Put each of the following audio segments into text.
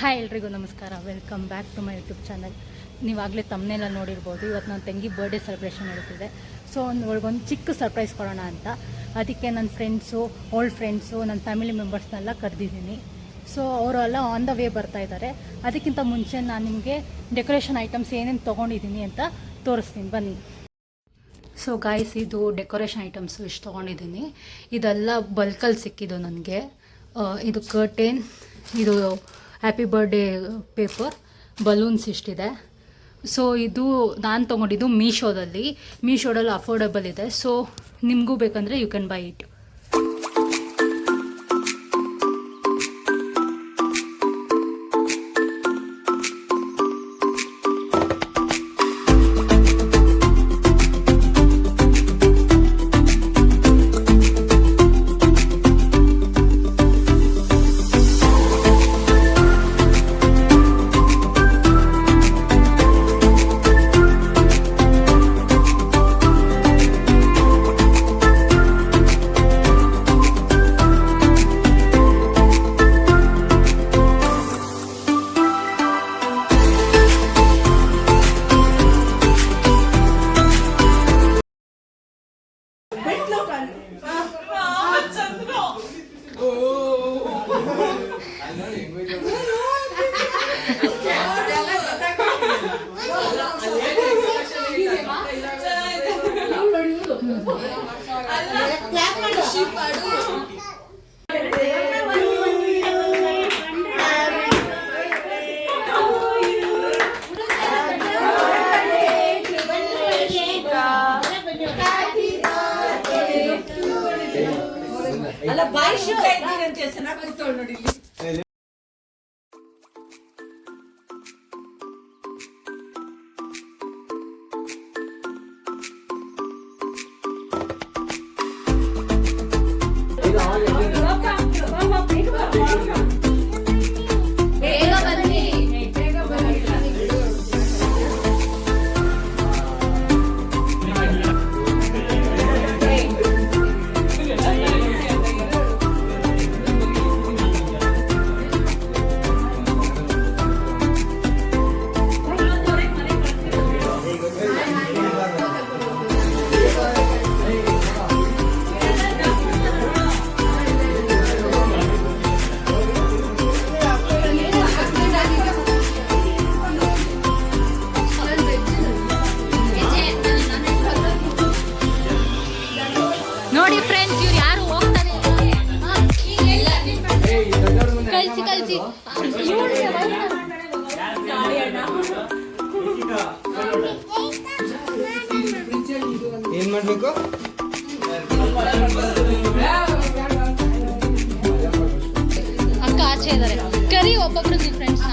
Hi ಎಲ್ರಿಗೂ ನಮಸ್ಕಾರ, welcome back to my YouTube channel. ನೀವಾಗಲೇ ತಮ್ಮನೆಲ್ಲ ನೋಡಿರ್ಬೋದು. ಇವತ್ತು ನನ್ನ ತಂಗಿ ಬರ್ಡೇ ಸೆಲೆಬ್ರೇಷನ್ ನಡೀತಿದೆ. ಸೊ ಒಳಗೊಂದು ಚಿಕ್ಕ ಸರ್ಪ್ರೈಸ್ ಕೊಡೋಣ ಅಂತ ಅದಕ್ಕೆ ನನ್ನ ಫ್ರೆಂಡ್ಸು, ಓಲ್ಡ್ ಫ್ರೆಂಡ್ಸು, ನನ್ನ ಫ್ಯಾಮಿಲಿ ಮೆಂಬರ್ಸ್ನೆಲ್ಲ ಕರೆದಿದ್ದೀನಿ. ಸೊ ಅವರೆಲ್ಲ ಆನ್ ದ ವೇ ಬರ್ತಾ ಇದ್ದಾರೆ. ಅದಕ್ಕಿಂತ ಮುಂಚೆ ನಾನು ನಿಮಗೆ ಡೆಕೋರೇಷನ್ ಐಟಮ್ಸ್ ಏನೇನು ತೊಗೊಂಡಿದ್ದೀನಿ ಅಂತ ತೋರಿಸ್ತೀನಿ, ಬನ್ನಿ. ಸೊ ಗಾಯ್ಸ್, ಇದು ಡೆಕೋರೇಷನ್ ಐಟಮ್ಸು ಇಷ್ಟು ತೊಗೊಂಡಿದ್ದೀನಿ. ಇದೆಲ್ಲ ಬಲ್ಕಲ್ಲಿ ಸಿಕ್ಕಿದ್ದು ನನಗೆ. ಇದು ಕರ್ಟೇನ್, ಇದು ಹ್ಯಾಪಿ ಬರ್ಡೇ ಪೇಪರ್, ಬಲೂನ್ಸ್ ಇಷ್ಟಿದೆ. ಸೊ ಇದು ನಾನು ತೊಗೊಂಡಿದ್ದು ಮೀಶೋದಲ್ಲಿ ಅಫೋರ್ಡಬಲ್ ಇದೆ. ಸೊ ನಿಮಗೂ ಬೇಕಂದರೆ ಯು ಕ್ಯಾನ್ ಬೈ ಇಟ್. ಅಲ್ಲ ಬಾಯಿ ಅಂತ ಚೆನ್ನಾಗಿ ಕೂತ್ಕೊಳ್ಳಿ ನೋಡಿ. ನೋಡಿ ಫ್ರೆಂಡ್ಸ್, ಇವ್ರು ಯಾರು ಹೋಗ್ತಾರೆ ಕಲ್ಸಿ ಏನ್ ಮಾಡ್ಬೇಕು? ಅಕ್ಕ ಆಚೆ ಇದಾರೆ, ಕರಿ ಒಬ್ಬೊಬ್ರು ನಿಮ್ಮ ಫ್ರೆಂಡ್ಸ್.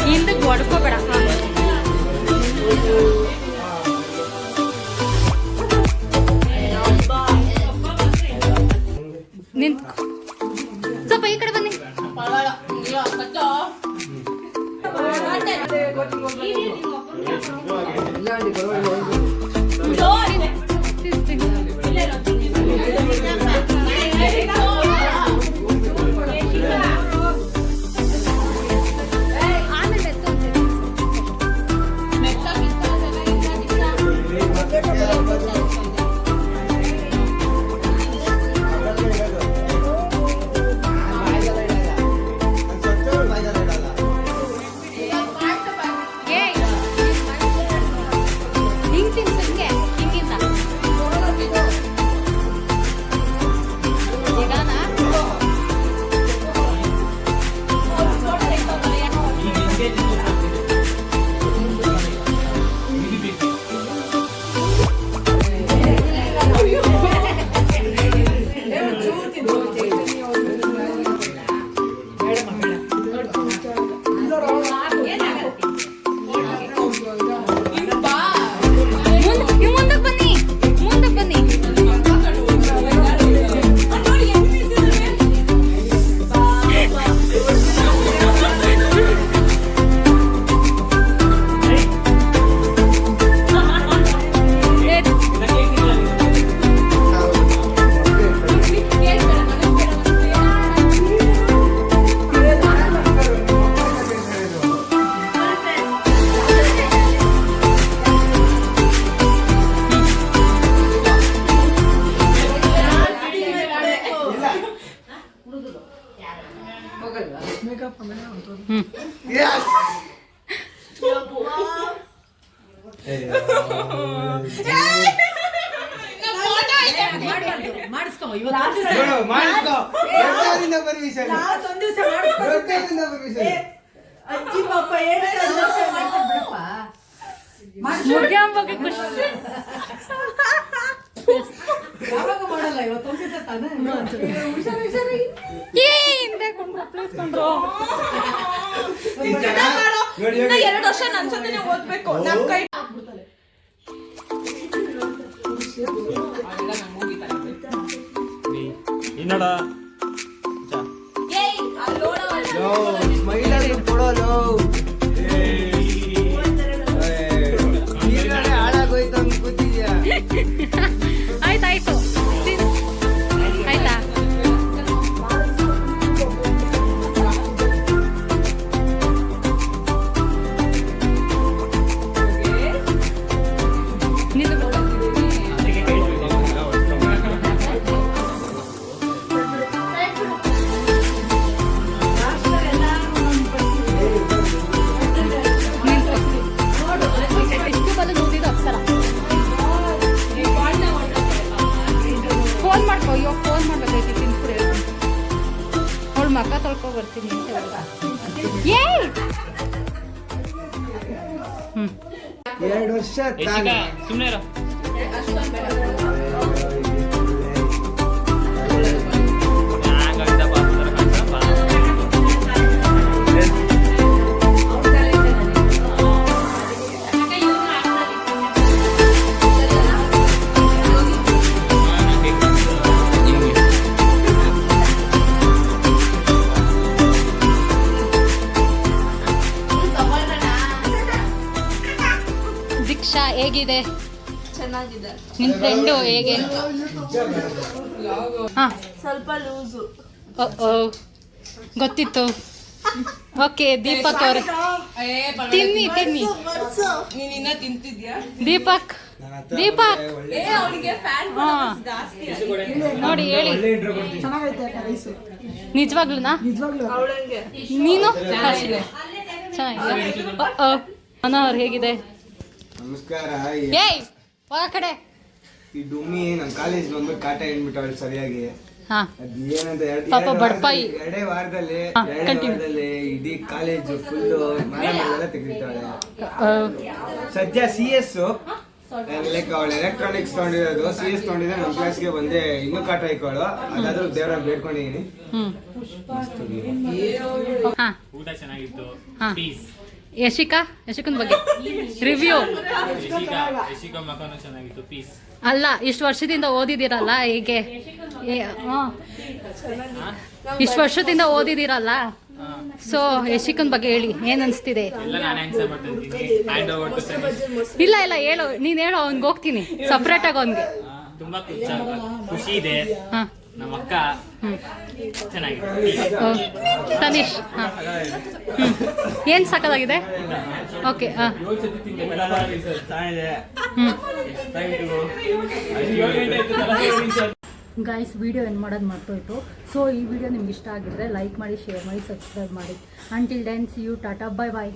ಹಿಂದಕ್ಕೆ ಹೊಡ್ಕೋಬೇಡ. ನಿಂತ್ಕೊ, ಸ್ವಲ್ಪ ಈ ಕಡೆ ಬನ್ನಿ. ಹ್ಞೂ ಮಾಡಿಸ್ಕೊ ಪರ್ಮಿಷನ್ ಒಂದ್ ದಿವಸ ಮಾಡಿಸ್ಕೊ ಅಜ್ಜಿ ಪಾಪ ಮುಗಿಯೋ ಬಗ್ಗೆ ಖುಷಿ ಯಾವಾಗ ಮಾಡಲ್ಲ ಇವತ್ತೊಂದ್ ದಿವಸ ತಾನೇ ಹಿಂದೆ ಕೊಂಡ್ರು ಇನ್ನ 2 ವರ್ಷ ನನ್ ಜೊತೆನೆ ಓದ್ಬೇಕು ನಮ್ ಕೈ ಇನ್ನೋಡ ಮಹಿಳೆಯರು ಕೊಡೋದು ಹಾಳಾಗೋಯ್ತು ಅಂತ ಕೂತಿದ್ಯಾ ಆಯ್ತಾಯ್ತು ಆಯ್ತಾ ಫೋನ್ ಮಾಡ್ಕೊ ಅಯ್ಯೋ ಫೋನ್ ಮಾಡ್ಬೇಕಾಯ್ತು ತಿನ್ಸ್ಬಿಡಿ ಅವಳು ಮಕ್ಕ ತೊಳ್ಕೊ ಬರ್ತೀನಿ ಅಂತ ಏಯ್ 2 ವರ್ಷ ತಾನೆ ಸುಮ್ಮನೆ ದೀಕ್ಷಾ ಹೇಗಿದೆ ಚೆನ್ನಾಗಿದೆ ನಿನ್ ಫ್ರೆಂಡು ಹೇಗೆ ಹಾ ಸ್ವಲ್ಪ ಲೂಸು ಗೊತ್ತಿತ್ತು ಓಕೆ ದೀಪಕ್ ಅವ್ರೆ ತಿನ್ನಿ ನೀನ್ ಇನ್ನ ತಿಂತಿದ್ಯಾ ದೀಪಕ್ ಅವನಿಗೆ ಫ್ಯಾನ್ ಹಾ ಜಾಸ್ತಿ ನೋಡಿ ಹೇಳಿ ನಿಜವಾಗ್ಲೂನಾ ಅವಳಂಗೆ ನೀನು ಚೆನ್ನಾಗಿದೆ ಅವ್ರು ಹೇಗಿದೆ ನಮಸ್ಕಾರ ಏಯ್ ಹೋಗ ಕಡೆ ಈ ಡುಮ್ಮಿ ನಮ್ ಕಾಲೇಜ್ ಬಂದ್ಬಿಟ್ಟು ಕಾಟ ಹೇಳ್ಬಿಟ್ಟವಳು ಸರಿಯಾಗಿ ಹಾ ಅದ್ ಏನಂತ ಪಾಪ ಬಡ್ಪಾಯಿ. ಎರಡೇ ವಾರದಲ್ಲಿ ಹಾ, continue. ಇಡೀ ಕಾಲೇಜ್ ಫುಲ್ ಮಾನವರೆಲ್ಲ ತೆಗೆದಿರ್ತಾಳೆ ಸದ್ಯ CS ಲೈಕ್ ಅವಳು ಎಲೆಕ್ಟ್ರಾನಿಕ್ಸ್ ತಗೊಂಡಿರೋದು CS ತಗೊಂಡಿದ್ರೆ ನಮ್ಮ ಕ್ಲಾಸ್ಗೆ ಬಂದೆ ಇನ್ನೂ ಕಾಟ ಹಾಕೊಳ್ಳೋ ಅದಾದ್ರೂ ದೇವ್ರ ಬೇಡ್ಕೊಂಡಿದೀನಿ ಹ್ಮ್ ಹಾ ಊಟ ಚೆನ್ನಾಗಿತ್ತು ಹಾ. ಪೀಸ್ ಯಶಿಕನ್ ಬಗ್ಗೆ ರಿವ್ಯೂ ಯಶಿಕಾ ಮಕನು ಚೆನ್ನಾಗಿತ್ತು ಪೀಸ್ ಅಲ್ಲ ಇಷ್ಟು ವರ್ಷದಿಂದ ಓದಿದಿರಲ್ಲ ಹೇಗೆ ಇಷ್ಟು ವರ್ಷದಿಂದ ಓದಿದಿರಲ್ಲ ಸೊ ಯಶಿಕನ್ ಬಗ್ಗೆ ಹೇಳಿ ಏನ್ ಅನ್ಸ್ತಿದೆ ಎಲ್ಲ ನಾನು ಆನ್ಸರ್ ಮಾಡ್ತಿದ್ದೀನಿ ಹ್ಯಾಂಡ್ ಓವರ್ ಟು ಸತೀಶ್ ಇಲ್ಲ ಹೇಳು ನೀನ್ ಹೇಳು ಅವ್ನ್ಗೆ ಹೋಗ್ತೀನಿ ಸಪ್ರೇಟ್ ಆಗಿ ಅವ್ನ್ಗೆ ತುಂಬಾ ಖುಷಿ ಇದೆ ಹಾ ನಮ್ಮ ಅಕ್ಕ ಹ್ಮ್ ಚೆನ್ನಾಗಿದೆ ತನಿಷ್ ಹಾ ಏನ್ ಸಾಕಾಗಿದೆ ಓಕೆ ಹಾ ಗೈಸ್ ವಿಡಿಯೋ ಏನು ಮಾಡೋದು ಮರ್ತೋಯ್ತು ಸೊ ಈ ವಿಡಿಯೋ ನಿಮ್ಗೆ ಇಷ್ಟ ಆಗಿದ್ರೆ ಲೈಕ್ ಮಾಡಿ ಶೇರ್ ಮಾಡಿ ಸಬ್ಸ್ಕ್ರೈಬ್ ಮಾಡಿ ಅಂಟಿಲ್ ದೆನ್ ಸಿ ಯು ಟಾಟಾ ಬೈ ಬಾಯ್